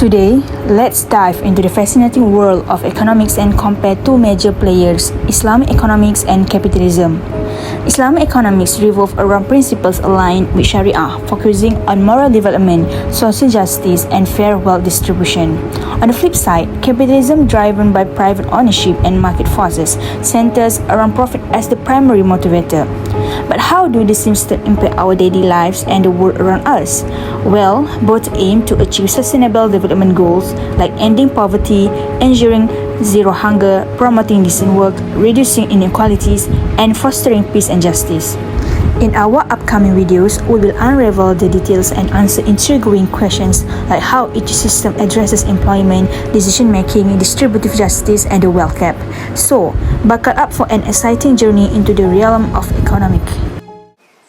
Today, let's dive into the fascinating world of economics and compare two major players, Islamic economics and capitalism. Islamic economics revolve around principles aligned with Sharia, focusing on moral development, social justice, and fair wealth distribution. On the flip side, capitalism, driven by private ownership and market forces, centers around profit as the primary motivator. But how do these systems impact our daily lives and the world around us? Well, both aim to achieve sustainable development goals like ending poverty, ensuring zero hunger, promoting decent work, reducing inequalities, and fostering peace and justice. In our upcoming videos, we will unravel the details and answer intriguing questions like how each system addresses employment, decision-making, distributive justice, and the wealth gap. So, buckle up for an exciting journey into the realm of economic.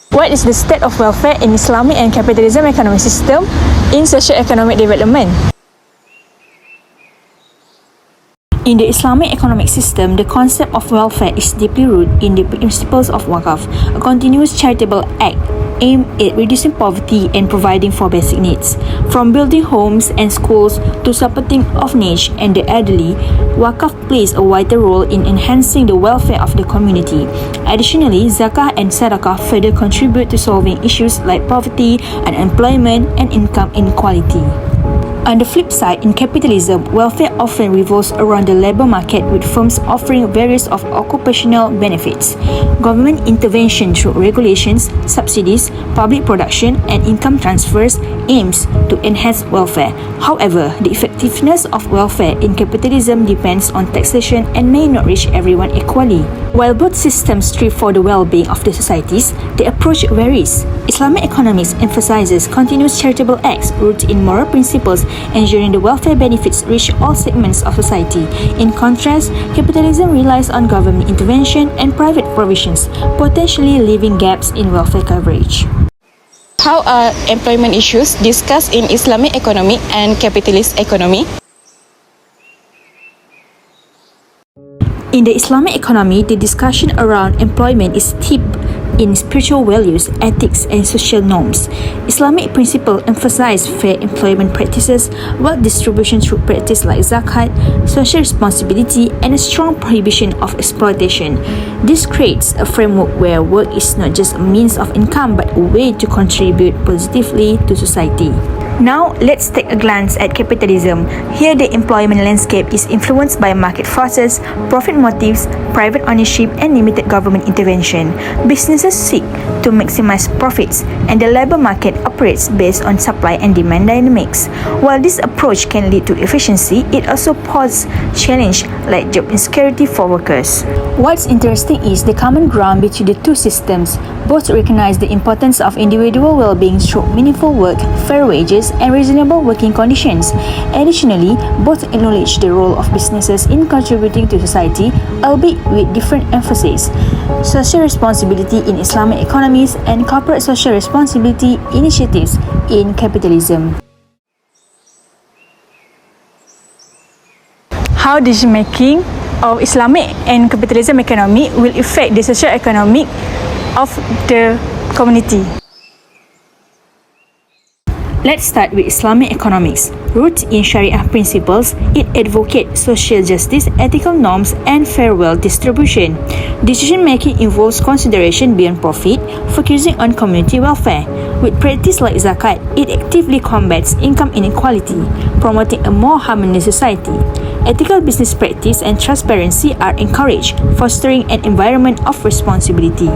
What is the state of welfare in Islamic and capitalism economic system in socio-economic development? In the Islamic economic system, the concept of welfare is deeply rooted in the principles of wakaf, a continuous charitable act aimed at reducing poverty and providing for basic needs. From building homes and schools to supporting orphanage and the elderly, wakaf plays a vital role in enhancing the welfare of the community. Additionally, zakah and sadaqah further contribute to solving issues like poverty, unemployment, and income inequality. On the flip side, in capitalism, welfare often revolves around the labor market, with firms offering various of occupational benefits. Government intervention through regulations, subsidies, public production, and income transfers aims to enhance welfare. However, the effectiveness of welfare in capitalism depends on taxation and may not reach everyone equally. While both systems strive for the well-being of the societies, the approach varies. Islamic economics emphasizes continuous charitable acts rooted in moral principles, ensuring the welfare benefits reach all segments of society. In contrast, capitalism relies on government intervention and private provisions, potentially leaving gaps in welfare coverage. How are employment issues discussed in Islamic economy and capitalist economy? In the Islamic economy, the discussion around employment is steeped in spiritual values, ethics, and social norms. Islamic principles emphasize fair employment practices, wealth distribution through practice like zakat, social responsibility, and a strong prohibition of exploitation. This creates a framework where work is not just a means of income but a way to contribute positively to society. Now, let's take a glance at capitalism. Here, the employment landscape is influenced by market forces, profit motives, private ownership, and limited government intervention. Businesses seek to maximize profits, and the labor market operates based on supply and demand dynamics. While this approach can lead to efficiency, it also poses challenges like job insecurity for workers. What's interesting is the common ground between the two systems. Both recognize the importance of individual well-being through meaningful work, fair wages, and reasonable working conditions. Additionally, both acknowledge the role of businesses in contributing to society, albeit with different emphasis. Social responsibility in Islamic economies and corporate social responsibility initiatives in capitalism. How decision-making of Islamic and capitalism economy will affect the socio-economic of the community? Let's start with Islamic economics. Rooted in Sharia principles, it advocates social justice, ethical norms, and fair wealth distribution. Decision-making involves consideration beyond profit, focusing on community welfare. With practice like zakat, it actively combats income inequality, promoting a more harmonious society. Ethical business practice and transparency are encouraged, fostering an environment of responsibility.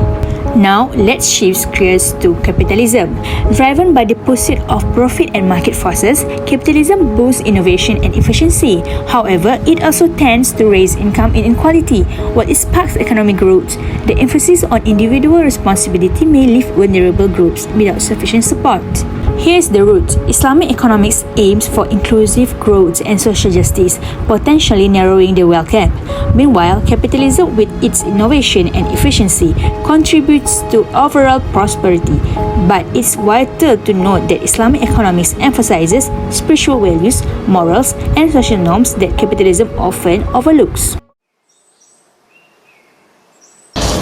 Now, let's shift gears to capitalism. Driven by the pursuit of profit and market forces, capitalism boosts innovation and efficiency. However, it also tends to raise income inequality. While it sparks economic growth, the emphasis on individual responsibility may leave vulnerable groups without sufficient support. Here's the root. Islamic economics aims for inclusive growth and social justice, potentially narrowing the wealth gap. Meanwhile, capitalism, with its innovation and efficiency, contributes to overall prosperity. But it's vital to note that Islamic economics emphasizes spiritual values, morals, and social norms that capitalism often overlooks.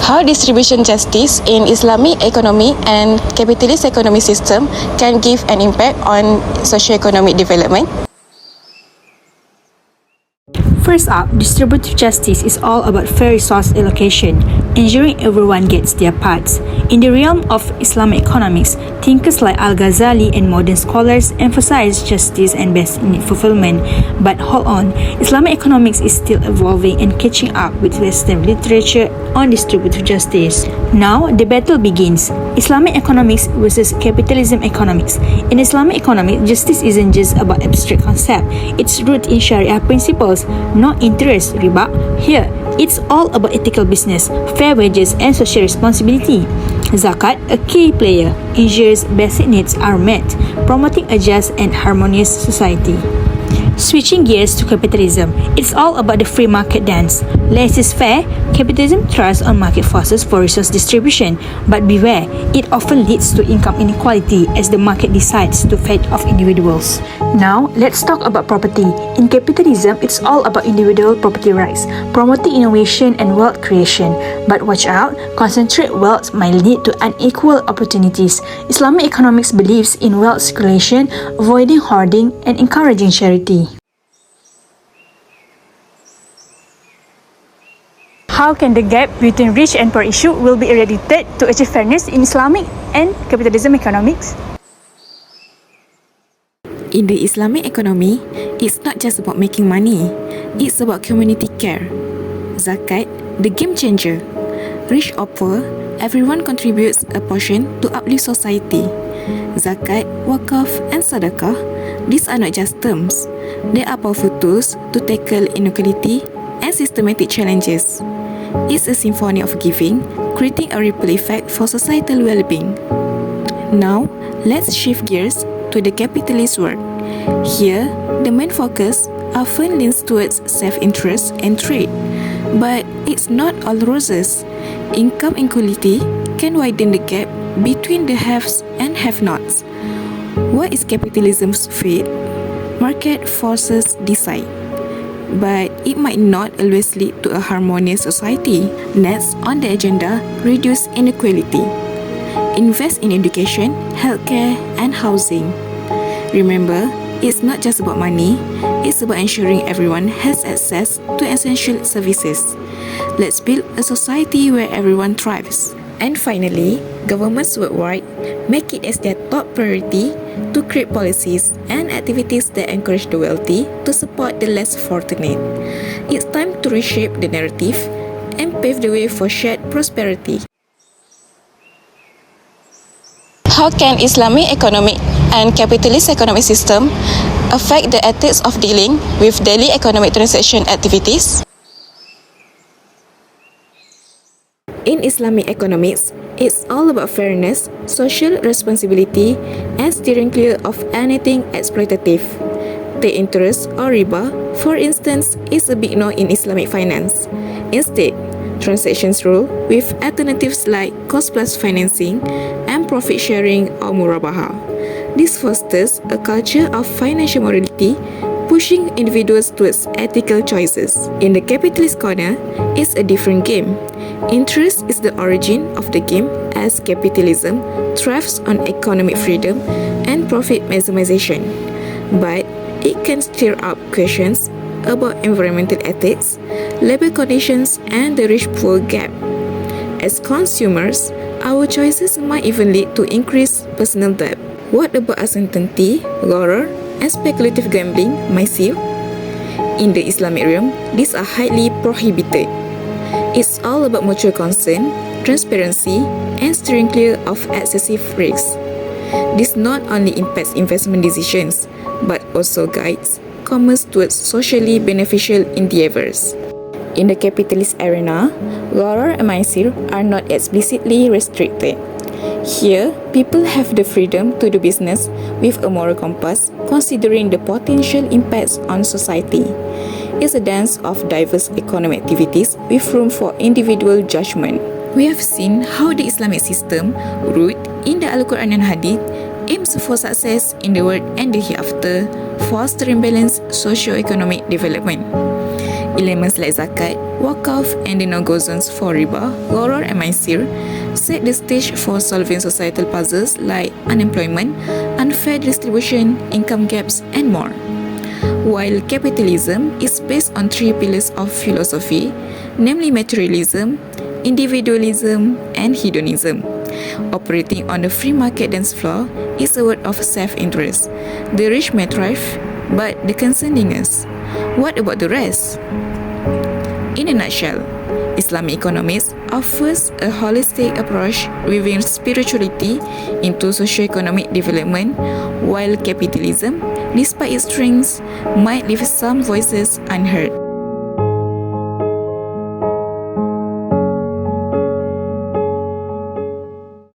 How distribution justice in Islamic economy and capitalist economic system can give an impact on socio-economic development? First up, distributive justice is all about fair resource allocation, ensuring everyone gets their parts. In the realm of Islamic economics, thinkers like Al-Ghazali and modern scholars emphasize justice and best need fulfillment. But hold on, Islamic economics is still evolving and catching up with Western literature on distributive justice. Now, the battle begins. Islamic economics versus capitalism economics. In Islamic economics, justice isn't just about abstract concept. It's rooted in Sharia principles, not interest, riba. Here, it's all about ethical business, fair wages, and social responsibility. Zakat, a key player, ensures basic needs are met, promoting a just and harmonious society. Switching gears to capitalism, it's all about the free market dance. Laissez-faire, capitalism thrives on market forces for resource distribution, but beware, it often leads to income inequality as the market decides to fend off individuals. Now, let's talk about property. In capitalism, it's all about individual property rights, promoting innovation and wealth creation. But watch out, concentrate wealth might lead to unequal opportunities. Islamic economics believes in wealth circulation, avoiding hoarding, and encouraging charity. How can the gap between rich and poor issue will be eradicated to achieve fairness in Islamic and capitalism economics? In the Islamic economy, it's not just about making money, it's about community care. Zakat, the game changer. Rich or poor, everyone contributes a portion to uplift society. Zakat, wakaf and sadaqah, these are not just terms. They are powerful tools to tackle inequality and systematic challenges. It's a symphony of giving, creating a ripple effect for societal well-being. Now, let's shift gears to the capitalist world. Here, the main focus often leans towards self-interest and trade. But it's not all roses. Income inequality can widen the gap between the haves and have-nots. What is capitalism's fate? Market forces decide. But it might not always lead to a harmonious society. Next on the agenda, reduce inequality. Invest in education, healthcare, and housing. Remember, it's not just about money, it's about ensuring everyone has access to essential services. Let's build a society where everyone thrives. And finally, governments worldwide make it as their top priority to create policies and activities that encourage the wealthy to support the less fortunate. It's time to reshape the narrative and pave the way for shared prosperity. How can Islamic economic and capitalist economic system affect the ethics of dealing with daily economic transaction activities? In Islamic economics, it's all about fairness, social responsibility, and steering clear of anything exploitative. Take interest or riba, for instance, is a big no in Islamic finance. Instead, transactions rule with alternatives like cost-plus financing and profit sharing or murabaha. This fosters a culture of financial morality, pushing individuals towards ethical choices. In the capitalist corner, it's a different game. Interest is the origin of the game, as capitalism thrives on economic freedom and profit maximization. But it can stir up questions about environmental ethics, labor conditions, and the rich-poor gap. As consumers, our choices might even lead to increased personal debt. What about uncertainty, horror, and speculative gambling, maisir? In the Islamic realm, these are highly prohibited. It's all about mutual concern, transparency, and steering clear of excessive risks. This not only impacts investment decisions, but also guides commerce towards socially beneficial endeavors. In the capitalist arena, horror and maisir are not explicitly restricted. Here, people have the freedom to do business with a moral compass, considering the potential impacts on society. It's a dance of diverse economic activities with room for individual judgment. We have seen how the Islamic system, rooted in the Al-Quran and Hadith, aims for success in the world and the hereafter, fostering balanced socio-economic development. Elements like zakat, wakaf, and the no-go zones for riba, horror, and maisir set the stage for solving societal puzzles like unemployment, unfair distribution, income gaps, and more. while capitalism is based on three pillars of philosophy, namely materialism, individualism, and hedonism. Operating on the free market dance floor is a word of self-interest. The rich may thrive, but the concerned us. What about the rest? In a nutshell, Islamic economics offers a holistic approach weaving spirituality into socio-economic development, while capitalism, despite its strengths, might leave some voices unheard.